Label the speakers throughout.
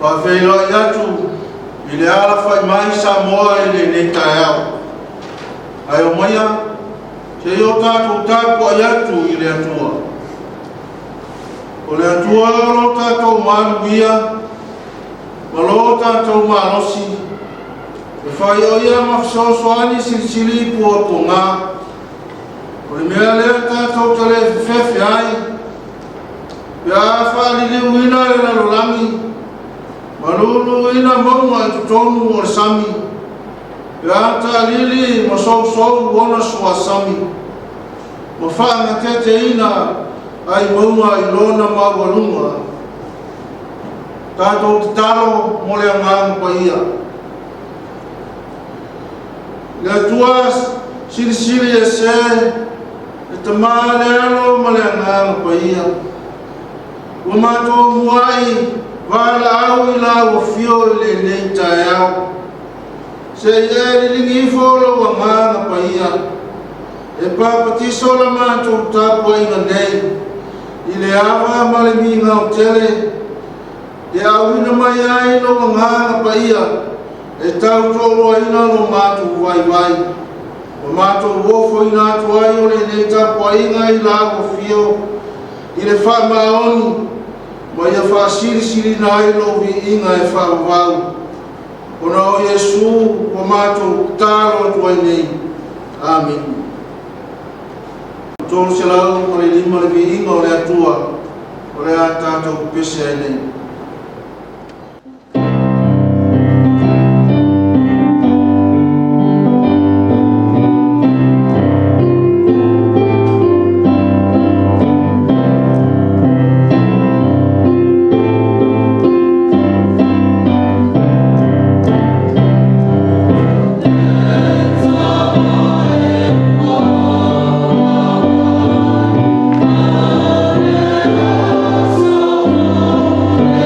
Speaker 1: Whawhelo i atu i le ala whai mai sa moa i le ne tai au. Ai o maia, se i o tātou tāpua i atu i le atua. O le atua lo tātou manuia, ma lo tātou manosi, e whai o ia mawhisosoani silisili pua po ngā. O le mea lea tātou tale whiwhewhi ai, pia whaali uina le larolangi, marulu ina maunga i tutonu o le sami, pia ta lili ma sou wona sua sami, ma whaanga tete ina ai maunga i lona mawalunga. Tātou te talo mo le anganga pa ia. Le atua silisili e se, e te maa le alo ma le anganga pa ia. Ua mātou muai, wala au i la ua fio i le nei tae au. Se i e lingi i folo wa nganga pa ia. E papatiso la mātou tāpua inga nei. I le awa ma le minga o tele. E au ina mai ai no wa nganga pa ia. E tau tolo ina no mātou vai. O mātou wofo ina atu ai o le nei tāpua inga i la ua fio. I le wha maoni. Ma ia wha siri na ai lovi inga e wha wau. Ona o Yesu o mātou tālo atu ai nei. Amen. Tōru se lau o le lima le vi inga o le atua. O le a tātou pese ai nei.
Speaker 2: Oh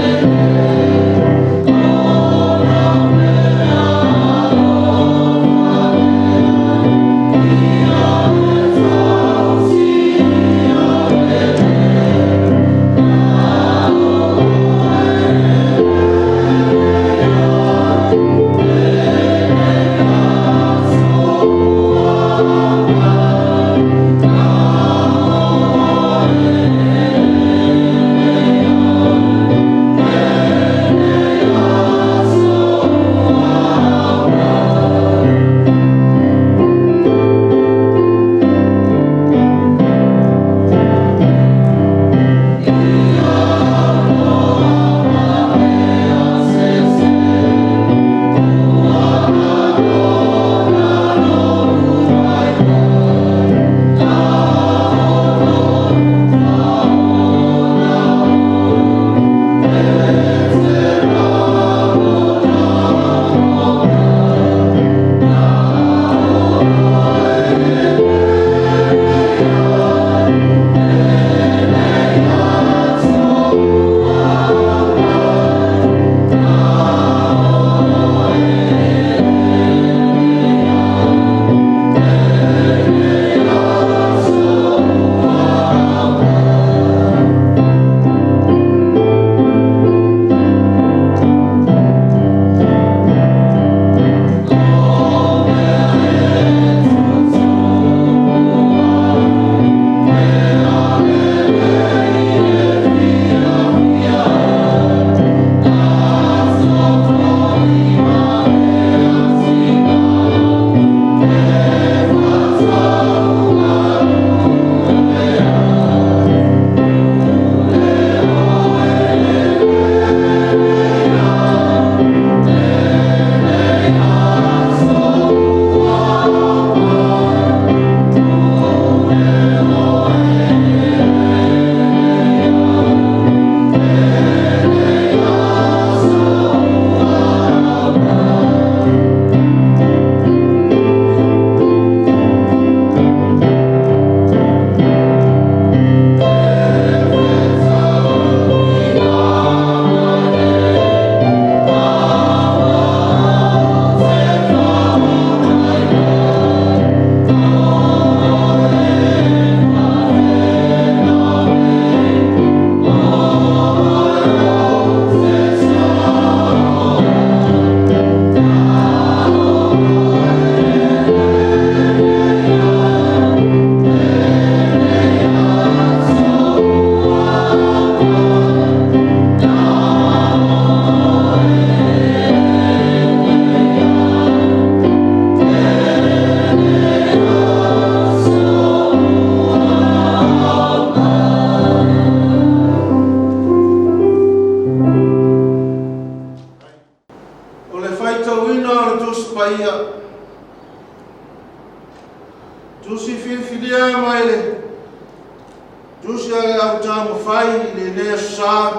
Speaker 1: e au tamu fai le le sa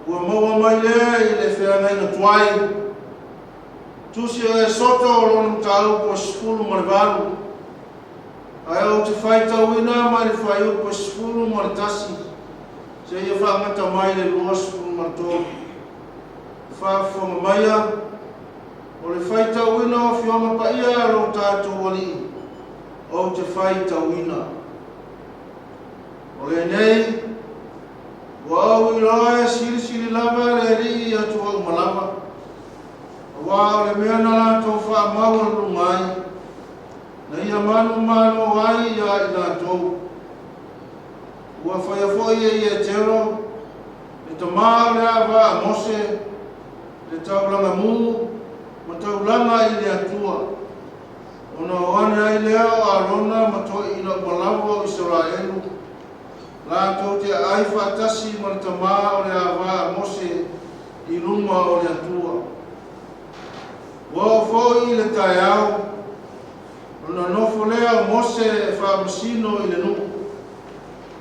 Speaker 1: ua maua mai lea i le whiangaina tuai tusi e soto o lonu tau po sifuru ma le valu ai au te whai tauina mai le whai po sifuru ma le tasi se ia whaangata mai le lua sifuru ma le tō whaafonga maia o le whai tauina o whionga pa ia lo tātou wali o te whai tauina o le nei wa au i loa siri lava le ri i atu au malava wa o le mea na lātou wha maua lungai na ia manu ai ia i lātou ua whaiafoi e ia tero le tamau le awa a mose le taulanga mū ma taulanga i le atua ona oane ai leo a rona ma toi ina malawa o Israelu lātou te ai whaatasi ma le tamau le awa a mose i luma o le atua wa foi i le tai au ona nofo lea o mose e whaamasino i le nuku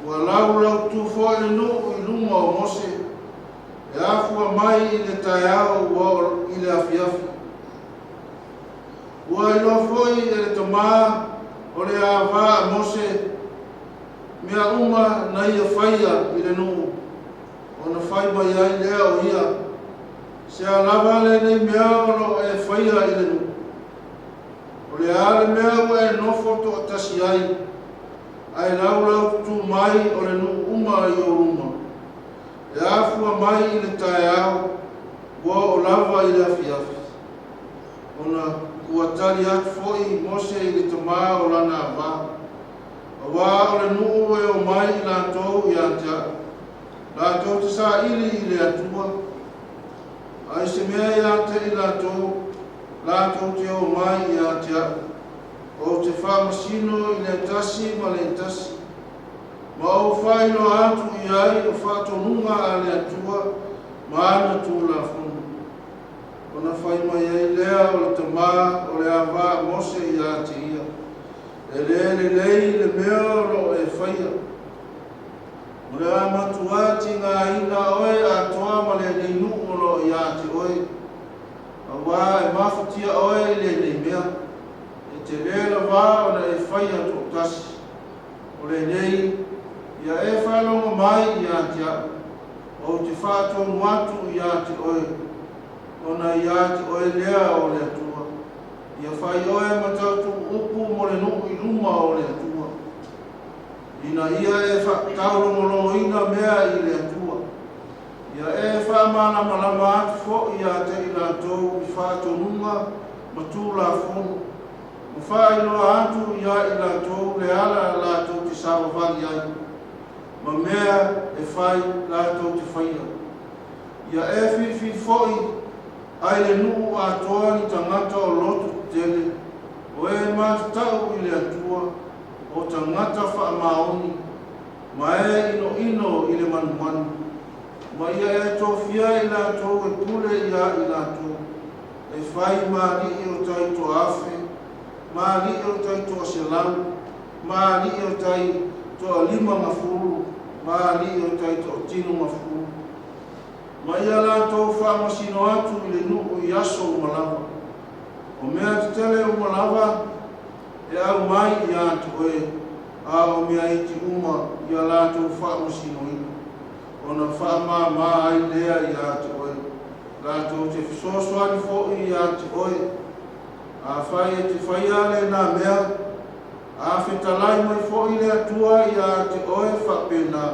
Speaker 1: ua lau tu foi le nuku i luma o mose e afua mai i le tai au ua i le afiafi ua i lo foi e le tamā o le awa a mose mea uma na ia whaia i le nuku ona whai mai ai lea o ia se alava le nei mea ono e whaia i le nuku o le ale mea ua e nofo to atasi ai ai lau tu mai o le nuku uma i o ruma e afua mai i le tae au ua o lava i le afiafi ona ua tali atu foi mose i le tamā o lana ava awa o le nuku e o mai i lātou i atea lātou te sa ili i le atua ai se mea ia te i lātou te o mai i atea o te whamasino i le tasi ma le tasi ma o whaino atu i ai o whatonunga a le atua ma ana tū la funu ona whai mai ai lea o le tamā o le awa mose i atea e lei le mea lo e whaia o le amatuati ngā ina oe atoa ma le neinu o lo i ate oe awa e mawhatia oe i le nei mea e te lela wā o na e whaia tō tasi o le nei ia e whalonga mai i atea o te whātonu atu i ate oe o na i ate oe lea o le atua ia whai oe matautu upu mo le nuku i luma o le atua ina ia e taurongolongo ina mea i le atua ia e whamana malama atu fo i ate i lātou i whātonunga ma tū la fonu ma whaino atu ia i lātou le ala lātou te sawa vali ai ma mea e whai lātou te whaia ia e whiwhi foi ai le nuku atoa ni tangata o lotu tele o e mātatau i le atua o tangata whaamaoni ma e ino i le manu ma ia e tofia i lātou e pule ia i lātou e whai maari i o tai to afe maari i o tai to aselau maari i o tai to alima ngafuru maari i o tai to tino ngafuru ma ia lātou whaamasino atu i le nuku i aso umalawa o mea te tele umalawa e au mai i atu oe a o mea iti uma i a lātou whaamasino ina ona whaamama ai lea i atu oe lātou te whisoswari fo i atu oe a whai e te whaiale nā mea a whetalai mai fo i le atua i atu oe whapena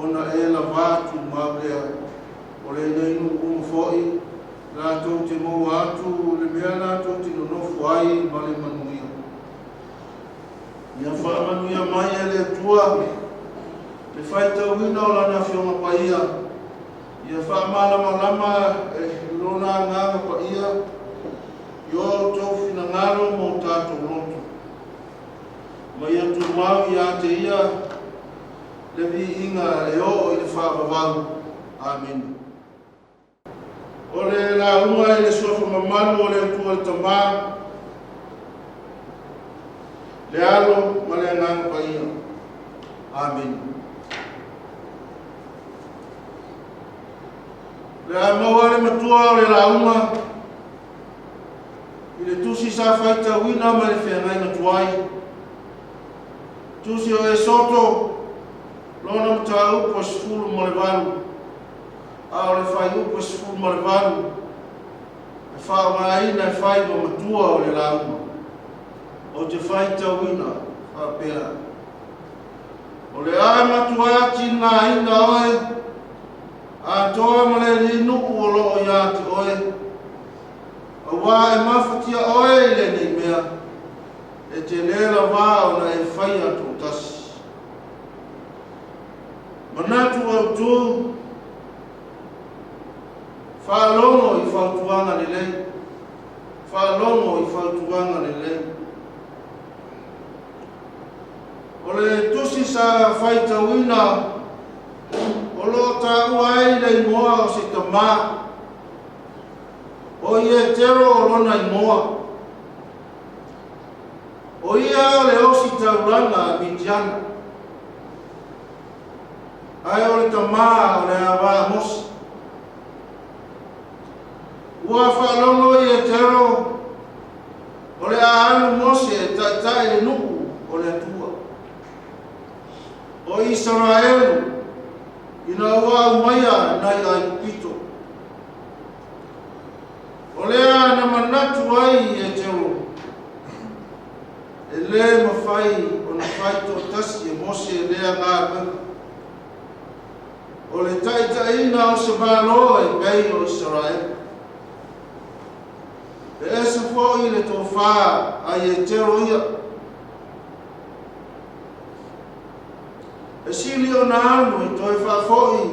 Speaker 1: ona e la vātu maulea o le neinu fo'i lātou te mou atu le mea lātou te nonofu ai ma le manuia ia whaamanuia mai e le atua le whaitauina o lana whionga paia ia whaamalama e lona nganga paia i o tau whinangaro mō tātou lotu mai atu mau i ate ia le vi inga e o i le whaapawau amen o le la unga i le sofa mamalu o le atua le tamā le alo ma le nganga paia Amen. Le amawale matua o le launga i le tusi sa faita wina ma le whengai na tuai. Tusi o e soto lona mta upo sifuru mo le valu. A o le fai upo sifuru mo le valu. E wha maina e whai ma matua o le launga. O te faita wina wha pēra. O le ai matua ti ngā ina oe. A toa ma le rinuku o loo ia te oe. A wā e mawhatia oe i le nei mea. E te lera wā o na e whai atu tasi. Manatu au tū. Whaalongo i whautuanga ni lei. Whaalongo i whautuanga ni lei. O le tusi sa whaita wina. O lo ta uai le moa o se tama. O ia tero o lona i moa. O ia le osi tauranga a Midian. Ai o le tama o le awa mosi. Ua whaalongo i e tero. O le aanu mosi e taitai le nuku o le tua. O Israelu. Ina ua umaya nai ai pito. O lea na manatu ai e tero. E le mawhai o na whaito tasi e mose e lea ngā pēka. O le taitaina o se bāloa e pei o Israel. E esa fōi le tō whā ai e tero ia. E sili o na anu i toi whafoi,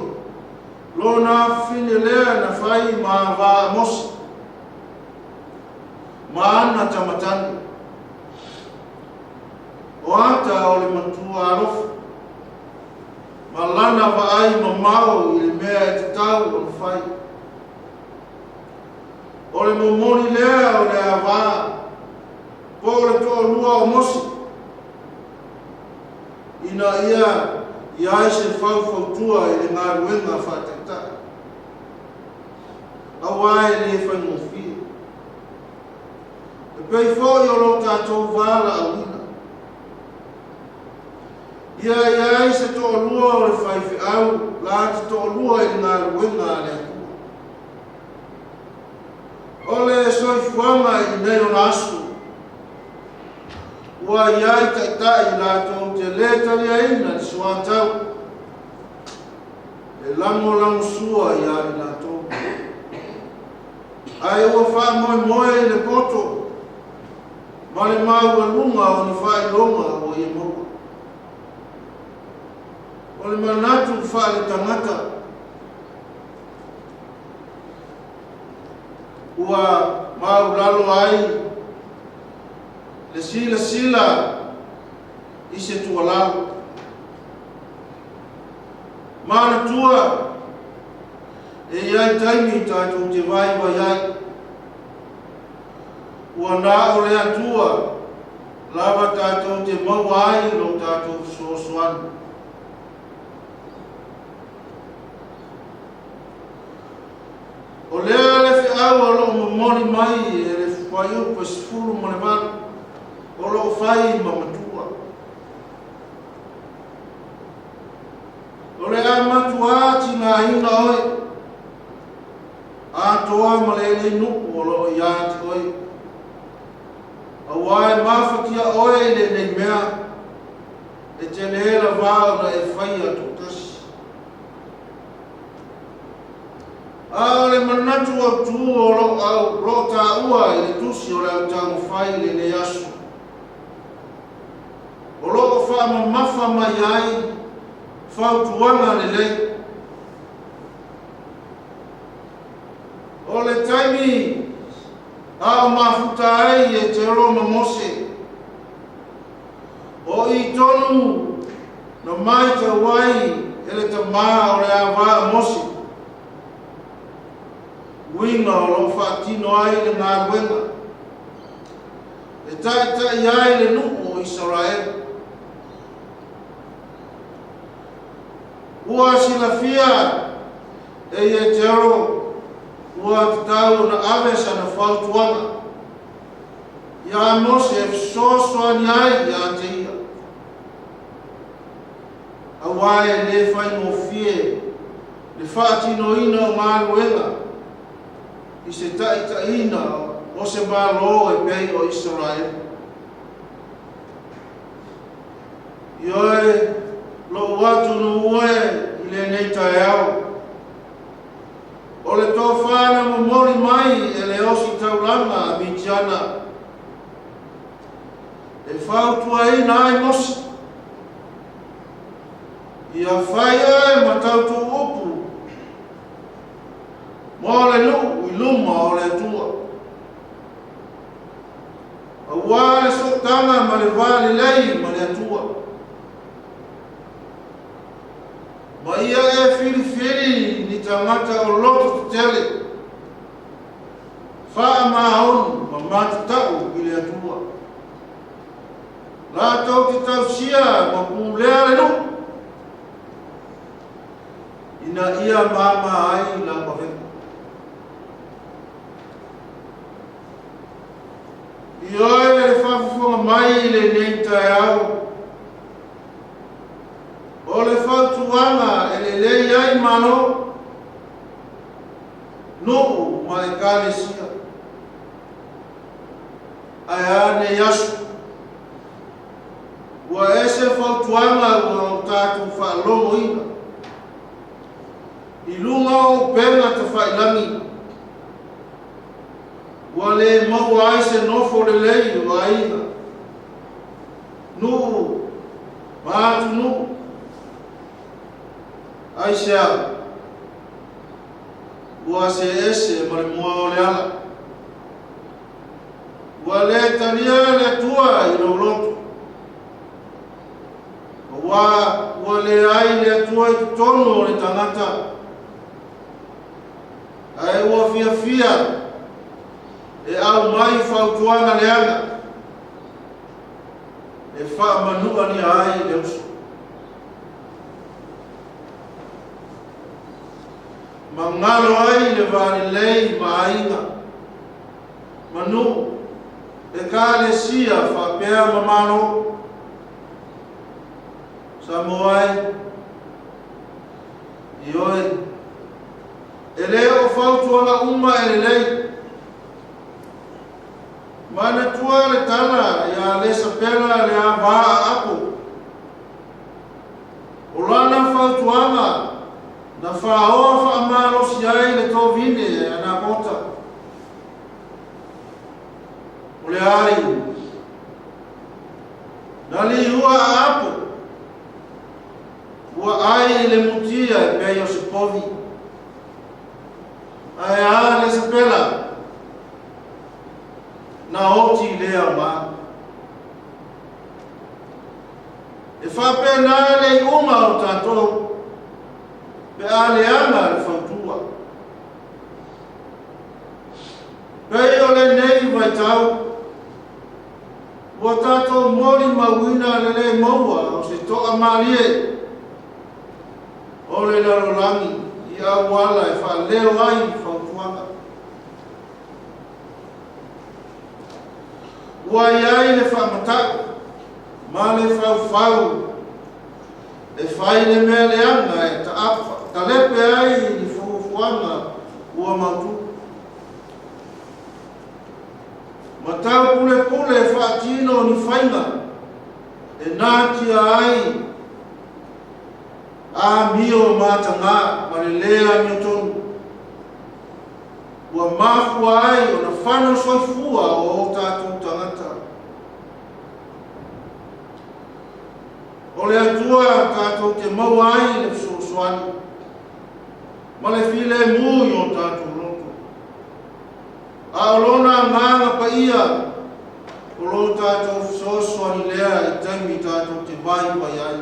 Speaker 1: lo na whine lea na whai ma wā mosi. Ma ana tamatani. O ata o le matua arofu. Ma lana whaai ma mau i le mea e te tau o le whai. O le momori lea o le awā. Po le tō lua o mosi. Ina ia se whautua i le ngā ruenga whātata. Awa e le whaingofi. E pei fōi o lo tātou wāla a wina. Ia se tō lua o le whaiwhi au, la te tō lua i le ngā ruenga a le atua. O le soifuanga i nei o nasu. Ua iai taitai lātou te letari aina ni suatau. E lango sua iai lātou. Ai ua wha moe i le poto. Ma le mau lunga o ni whai longa o i moa. O le manatu wha le tangata. Ua mau lalo ai. Le sila i se tualau. Mana tua e iai taimi tātou te vai wa iai. Ua nā o le atua lava tātou te mawai lo tātou sosoan. O lea le whiau o lo momori mai e le whaiu pa sifuru mo le manu. O lo whai mamatua. O le a matua ti ngā hina oi. A toa ma le nuku o lo i ati oi. A wai mawhatia oi le nei mea. E te lehera vāo na e whai atu tasi. A le manatu au tū o lo tā ua i le tusi o le au tango whai le ne asu. O loo wha ma mawha mai ai, whautuanga le lei. O le taimi, a o mawhuta ai e te roma mose. O i tonu, na mai te wai, e le ta maa o le awa mose. Winga o lo whaatino ai le ngā ruenga. E tai ai le nuku o Israel. ua silafia e tero ua tau na ave sa na fautuanga ia mose e sosoani ai ia te ia awae le fai mo fie le whaatinoina o maluenga i se taitaina o se malo e pei o Israel. Ioe lo watu no ue i le nei tae au. O le tō whāna mo mori mai e le osi taulanga a Mitiana. E whautua ina ai mosi. Ia whaia e matautu upu. Mo le lu i luma o le tua. Awa le sotanga ma le vali lei ma le tua. Ma ia e fili ni tangata o loto tele. Wha maon ma matatau i le atua. La tau te tau sia ma pulea le nu. Ina ia mama ai la maweka. Ioe le whawhunga mai le nei tae au. O le whautuanga e le lei ai mano. Nuku ma e kale sia. Ai ane yasu. Ua ese whautuanga ua o tātu whaalongo ina. I lunga o penga te whailangi. Ua le mau ai se nofo le lei o aina. Nuku, maatu nuku. Ai se au. Ua se ese ma le mua o le ala. Ua le tania le tua i lo loto. Ua le ai le tua i tono o le tangata. Ai ua fia e au mai whautuanga le ana. E wha manua ni ai le uso. Mangalo ai le vani lei ma ainga. Manu e ka le sia whapea mamano. Samoai Ioe e leo whautuanga uma e le lei. Mana tua le tala ia le sapela le a vaa apu. O lana whautuanga na whaoa whaamaro si ai le tō vine e ana kota. O le ari. Na li hua apu. Ua ai le mutia e pei o se povi. Ai a le sapela. Na oti lea ma. E whapena le unga o tātou. Pe a le anga le whautua. Pei o le nei vai tau. Ua tātou mori mawina le le maua o se toa malie. O le larolangi i a wala e wha leo ai whautuanga. Ua iai le whamatau, ma le whau e whai le mea le anga e ta lepe ai ni whufuanga ua mautu. Matau pule e whaatino ni whainga e nātia ai a mio matanga ma le lea miotonu. Ua mafua ai o na whano soifua o tātou tangata. O le atua tātou te mau ai le sosoani. Ma le file mui o tātou loto. A olona nganga pa ia. O lo tātou sosoani lea i taimi tātou te vai pa iai.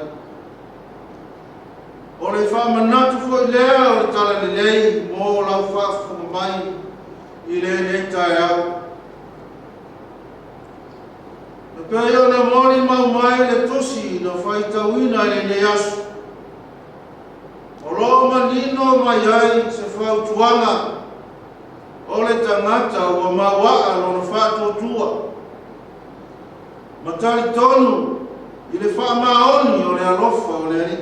Speaker 1: O le whamanatu fo i lea o le tala le lei mō lau whaafunga mai i le nei tae au. Na pēi o na mori mau mai le tosi na whaitauina i le nei asu. O lo manino mai ai se whautuanga o le tangata ua mawaa lona whaatotua. Matari tonu i le whaamaoni o le alofa o le ari.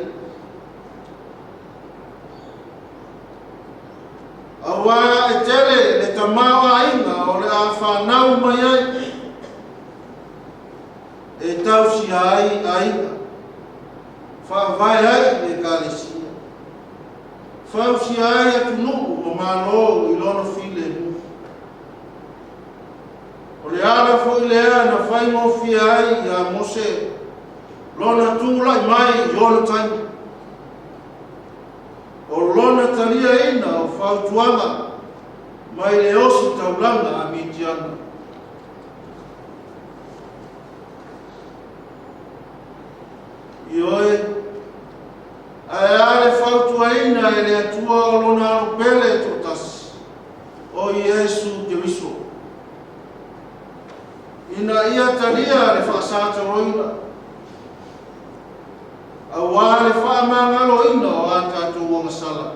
Speaker 1: Awa e tere le tamawa inga o le a whanau mai ai. E tausi ai ainga. Whaavai ai e kālesia. Whausi ai atu nuu o malo i lono file nu. O le ala fo i lea na whai mofia ai i a Mose. Lona tūla i mai i ona taimi. O lona talia ina o whautuanga mai le osi taulanga a Midiana. I oe, ai are whautuaina e le atua o lona aropele to tasi o Iesu Keriso. Ina ia talia le whaasata roina. Awa le whaamangalo ina o a tātou wanga sala.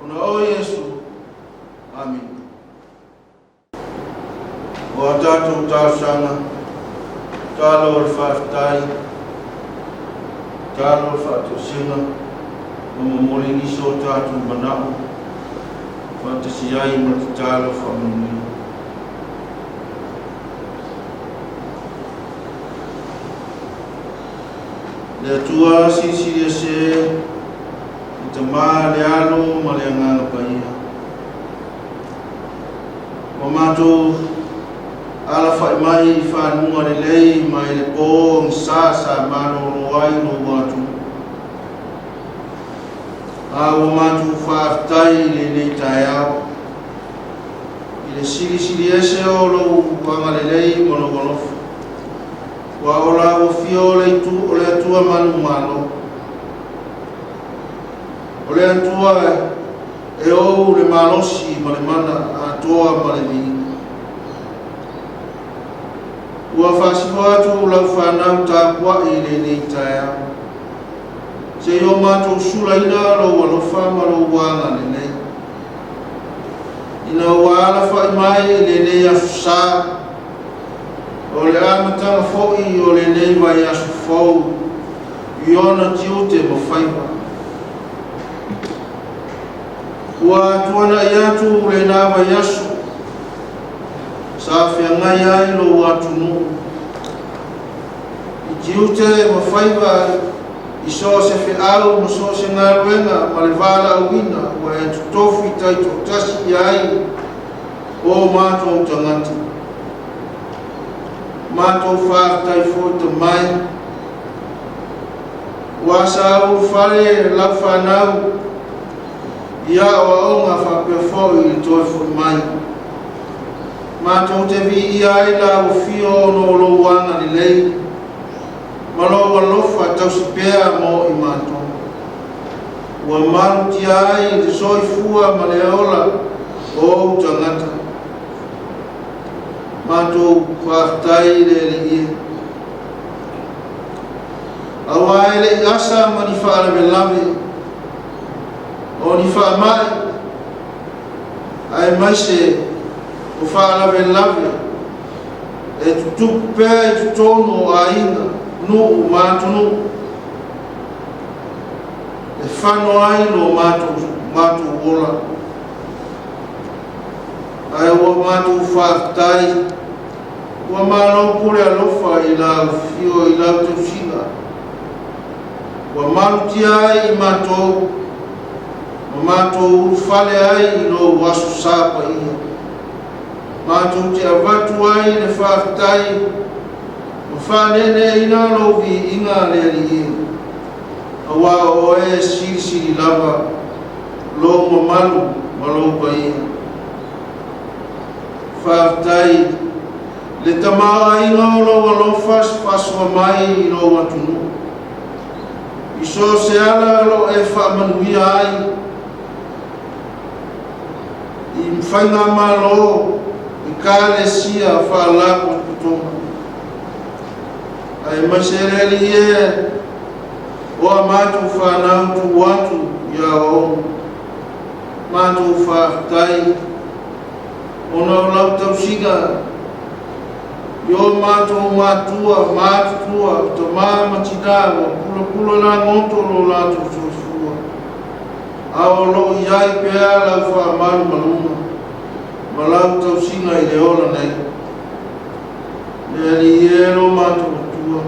Speaker 1: Ona o Iesu. Amen. O a tātou tāsanga, tālo le whaafitai, tālo le whaatosinga, o mamori niso tātou manao, whaatasi ai ma te tālo whaamuni. Le atua sisi e se, i te maa le alo ma le anganga paia. O mātou ala whai mai i whanunga le lei mai le pō msasa mano roai no watu. A o mātou whaafitai le nei tai au. I le siri ese o lo wanga le lei mono wanofu. Wa ola o fio le tu o le atua manu malo. O le atua e o le malosi ma le mana a toa ma le vini. Ua whasipo atu lau whanau tāpua i le nei tai au. Se i o mātou sula ina lo walofa ma lo wanga le nei. Ina wala whai mai le nei asusā. O le amatanga fo'i o le nei vai asu fau. I ona tiu te mawhaipa. Ua tuana i atu le nā vai asu. Sa whiangai ai lo atu nu. I tiu te mawhaipa i so se whiau ma so se ngaruenga ma le wala awina. Ua e tutofi tai totasi ai o mātou tangata. Mātou whaatai fo te mai. Wa sa au whare lau whanau. Ia o aonga whapea fo i toi fo mai. Mātou te vi ia i la o fio no lo wanga ni lei. Malo wa lofa tausi pēa mo i mātou. Wa maru ti ai te soi fua ma le ola o tangata. Mātou whaatai le ia. Awa e le asa ma ni whaarawe lave. O ni whaamai. Ai maise o whaarawe lave. E tutuku pēa i tutono a inga. No mātunu. E whano ai no mātou ola. Ai o mātou whaatai. Ua mālo pore alofa i la fio i la tausinga. Ua maruti ai i mātou. Ua mātou urufale ai i lo wasu sāpa ia. Mātou te avatu ai le whaafitai. Ua whanene ina lo vi inga le ali ia. Awa o e siri lava. Lo mamalu malo pa ia. Whaafitai. Le tamaa inga o lo walofas paswa mai i lo watunu. I so se ala lo e whaamanuia ai. I mwhainga malo i kāle sia whaalako kutonga. Ai masereli e o a mātou whanau tu watu ia o mātou whaatai ona o lau tausinga yo mātou mātua ta māmatina wa pula la ngoto lo lātou sosua ao lo iai pēa lau whaamaru maluma ma lau tausinga i le ola nei le li ero mātou atua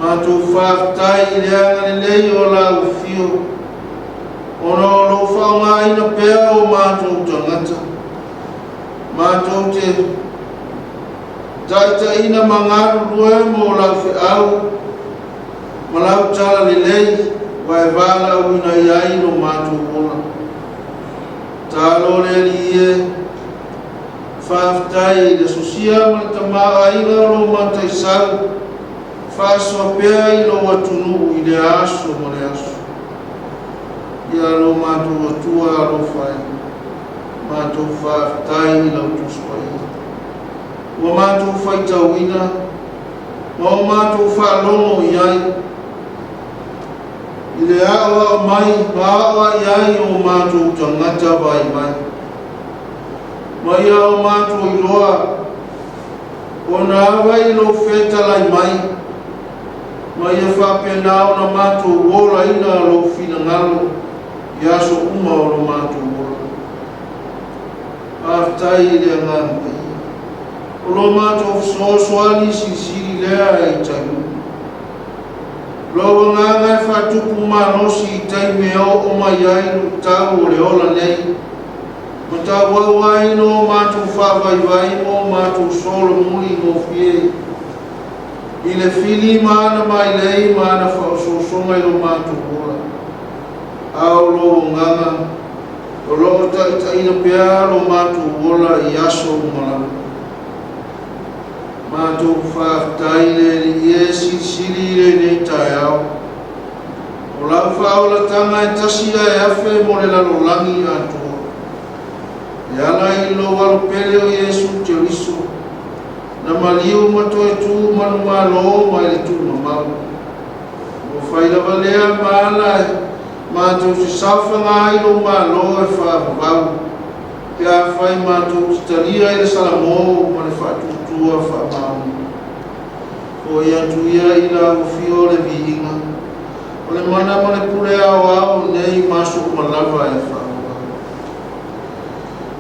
Speaker 1: mātou whaatai i le anga lei o lau fio ona o lo whaunga ina pēa o mātou tangata mātou te taita ina mangaru lue mo lau whiau ma lau tala le lei wa e wala au ina iai no mātou ola talo le li e whaftai le sosia ma le tamaa inga lo matai sau whaasua pēa i lo atunu i le aso mo le aso ia lo mātou atua lo whai mātou whaftai i lau tuspai wa mātou whai tauina ma o mātou whaalongo i ai i le awa mai ma awa i ai o mātou tangata vai mai ma ia o mātou i loa o nā awa i lo whetalai mai ma ia whapenao na mātou wola ina lo whina ngalo i aso uma o lo mātou wola aftai i le ngāmpai o lo mātou sosoani sisiri lea i tainu lo nganga e whatupu manosi i taime o mai ai no tau o le ola nei ma tau au ai no mātou whawaiwai mo mātou solo muli mo fie i le fili mana mai lei mana whaososonga i lo mātou ola au lo nganga o lo taitaina pēa lo mātou ola i aso malamu mātou whaftai le li e sili le nei tai au. O lau whaola tanga e tasia e awhe mo le lalolangi atua. E ana i lo walo pele o Yesu te riso. Na maliu mato e tu manu malo mai le tu mamau. O whaila valea maala e mātou se sawhanga i lo malo e whaavavau. Pe a whai mātou talia i le salamo ma le whaatutua whaamamu. O ia tuia i la ufio le vihinga. O le mana ma le pule au au nei maso malawa e whaamua.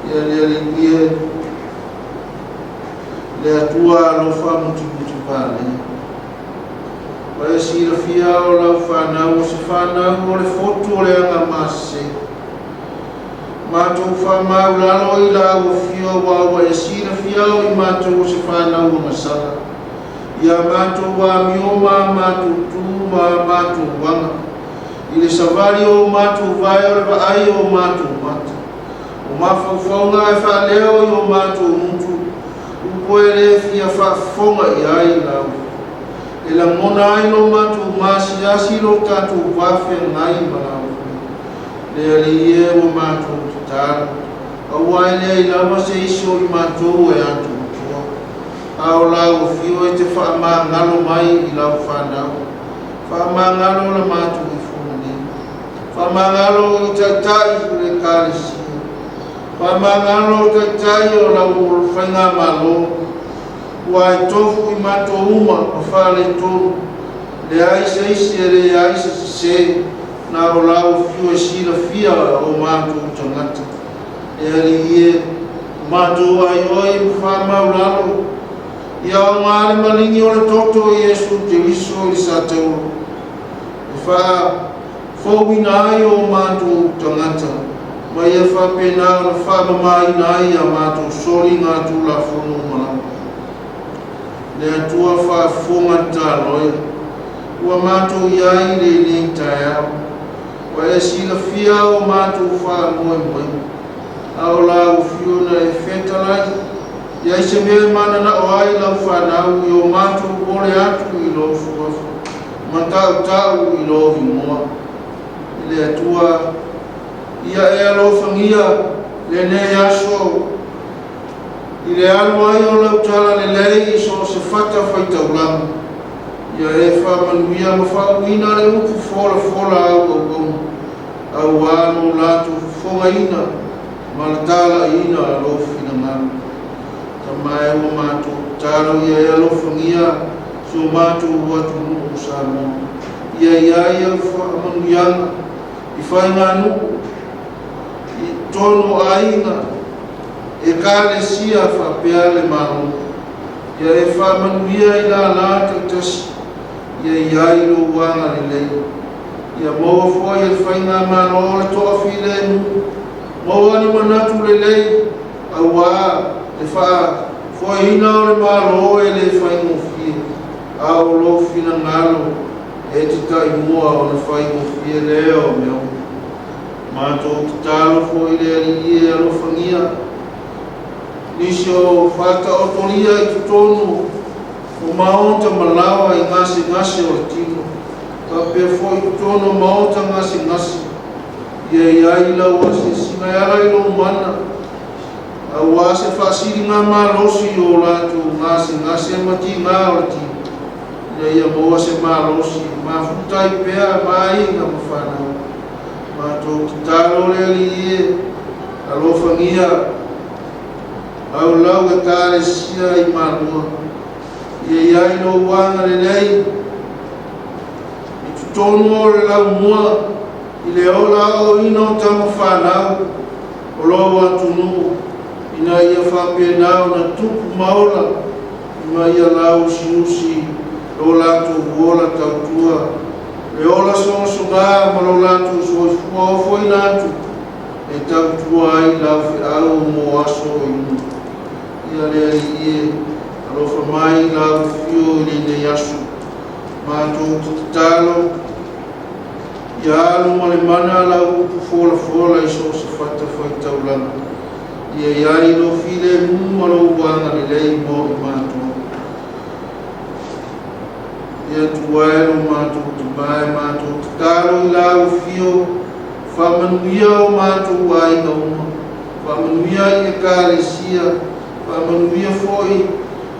Speaker 1: Ia lea le kuie le atua alofa muti pale. Wa e sira fia o lau whanau o se whanau o le fotu o le anga mase. Mātou whamau lalo i la ufio wawa e sira fia o i mātou o se whanau o masala. Ia mātou wa mioma, mātou tūma, mātou wanga. I le savari o mātou vai o le vaai o mātou mata. O mawhauwhaunga e whaleo i o mātou mutu. Upo e le fia whafonga i ai lau. E la mona ai lo mātou masi asi lo tātou wafe ngai malau. Le ali e o mātou tutara. Awai le i lama se iso i mātou e atu. Ao lau fio e te whaamangalo mai i lau whanau. Whaamangalo la mātou i whumuni. Whaamangalo i taitai i le kāresia. Whaamangalo i taitai o lau whainga malo. Ua e tofu i mātou uma o whare tonu. Le aisa isi e le aisa se na o lau fio e sira fia o mātou tangata. E ali e mātou ai oi whaamau lalo. Ia o ngāre malingi o le toto i Yesu te riso i sa tauro. E wha fōwina ai o mātou tangata. Ma ia wha pēnā o le wha mamai nai a mātou sori ngā tūla whono manau. Le atua wha whonga tā loe. Ua mātou iai le nei tai au. Wa e sila fia o mātou wha moe moe. Ao la o fiona e whetalai. Ia se mea mana na o ai lau whanau i o mātou kore atu i lo fuafu. Matau tau i lo vimoa. I le atua ia e alo whangia le ne aso. I le alu ai o lau tala le lei so se whata whaitaulangu. ia e whamanuia ma whauina le upu fola au anu latu fonga ina ma le tala ina alofi na ngana tamae wa mātou talo ia e alofangia so mātou watu nuku sa mo ia ia whamanuianga i whainga nuku i tono ainga e kale sia whapea le maro ia e whamanuia i la lata tasi ia i lo wanga le lei ia moa fua ia whainga maro le toa while mu moa ni manatu le lei au wā le wha fua ina o le maro e le whaingo fie au lo fina ngalo e te tai mua o le whaingo fie leo meo mātou te talo fua i le ali e alo whangia nisi o whata o toria i tutonu o maonta malawa i ngasi o le tino ka pe fo i tutonu maonta ngasi ia i lau ase singa yara i lo mana au ase whaasiri ngā malosi o latu ngasi mati ngā o le tino ia moa se malosi ma futai pea mai ngā mawhanau mātou ki talo le ali e alo whangia au lau e kāre sia i mālua ia i no wanga le nei i tutonu o le lau mua i le ola o ino tamo whanau o lo atunu ina ia whapenau na tupu maula ima ia lau siusi lo latu huola tautua le ola songa ma lo latu soifua o foi natu e tautua ai lau au mo aso inu ia le ie alofa mai lau fio i le yasu mātou tutalo ia alu ma le mana lau upu fola i so se fata foi taulanga ia iai lo file ma lo wanga le lei mo i mātou ia tuaelo mātou tumae mātou tutalo i lau fio whamanuia o mātou ai na uma whamanuia i e kāresia whamanuia foi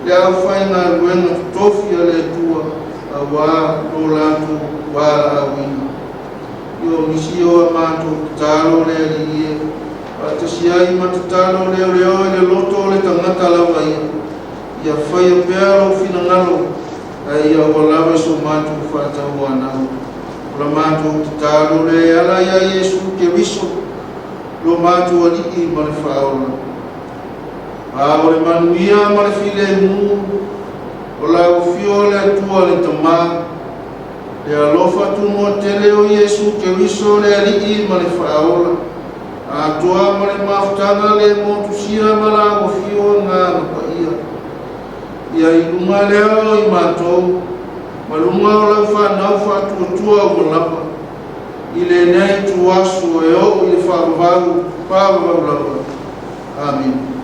Speaker 1: le au whainga ruenga tofi a le tua a wā lo latu wā awina io nisi o a mātou tutalo le alie atasi ai matatalo leo i le loto le tangata lawa ia whaia pēa lo fina ngalo ai ia walawe so mātou whātau anau la mātou tutalo le ala ia Yesu ke wiso lo mātou aliki ma le whaola o le manuia ma le file mu o lau fio le atua le tamā le alofa tunu o tele o Yesu ke wiso le aliki ma le whaola atoa ma le mafutanga le motusia ma la o fio ngā napa ia i lunga leo i mātou ma lunga o lau whanau whatuatua o malapa i le nei tuasu e o i le whaavau lawa. Amen.